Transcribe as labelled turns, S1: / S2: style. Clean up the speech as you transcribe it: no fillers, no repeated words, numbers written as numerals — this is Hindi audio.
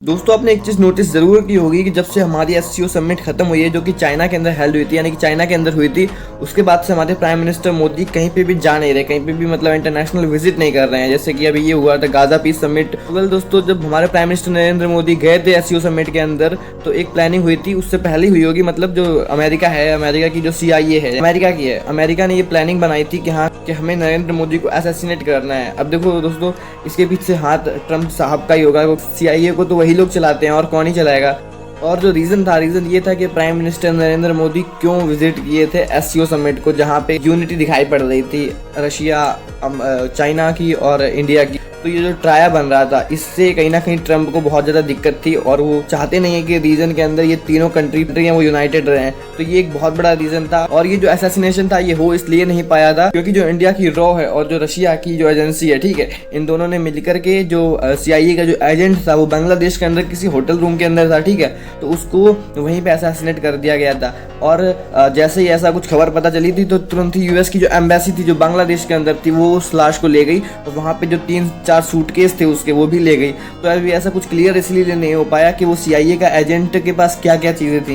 S1: दोस्तों आपने एक चीज़ नोटिस ज़रूर की होगी कि जब से हमारी एससीओ समिट खत्म हुई है जो कि चाइना के अंदर हेल्ड हुई थी, यानी कि चाइना के अंदर हुई थी, उसके बाद से हमारे प्राइम मिनिस्टर मोदी कहीं पे भी जा नहीं रहे, कहीं पे भी मतलब इंटरनेशनल विजिट नहीं कर रहे हैं। जैसे कि अभी ये हुआ था गाजा पीस समिट। वेल दोस्तों, जब हमारे प्राइम मिनिस्टर नरेंद्र मोदी गए थे एससीओ समिट के अंदर तो एक प्लानिंग हुई थी, उससे पहले हुई होगी। मतलब जो अमेरिका है, अमेरिका की जो CIA है अमेरिका की है, अमेरिका ने ये प्लानिंग बनाई थी कि हाँ कि हमें नरेंद्र मोदी को असैसिनेट करना है। अब देखो दोस्तों, इसके पीछे हाथ ट्रम्प साहब का ही होगा। CIA को तो वही लोग चलाते हैं और कौन ही चलाएगा। और जो रीज़न ये था कि प्राइम मिनिस्टर नरेंद्र मोदी क्यों विजिट किए थे एससीओ समिट को, जहाँ पे यूनिटी दिखाई पड़ रही थी रशिया, चाइना की और इंडिया की। तो ये जो ट्राया बन रहा था, इससे कहीं ना कहीं ट्रम्प को बहुत ज़्यादा दिक्कत थी और वो चाहते नहीं है कि रीजन के अंदर ये तीनों कंट्री हैं वो यूनाइटेड रहें। तो ये एक बहुत बड़ा रीज़न था। और ये जो असैसिनेशन था ये हो इसलिए नहीं पाया था क्योंकि जो इंडिया की रॉ है और जो रशिया की जो एजेंसी है, ठीक है, इन दोनों ने मिलकर के जो CIA का जो एजेंट था वो बांग्लादेश के अंदर किसी होटल रूम के अंदर था, ठीक है, तो उसको वहीं पे असैसिनेट कर दिया गया था। और जैसे ही ऐसा कुछ खबर पता चली थी तो तुरंत ही US की जो एम्बेसी थी जो बांग्लादेश के अंदर थी वो उस लाश को ले गई और वहाँ पे जो 3-4 सूटकेस थे उसके वो भी ले गई। तो अभी ऐसा कुछ क्लियर इसलिए नहीं हो पाया कि वो CIA का एजेंट के पास क्या क्या चीज़ें थी।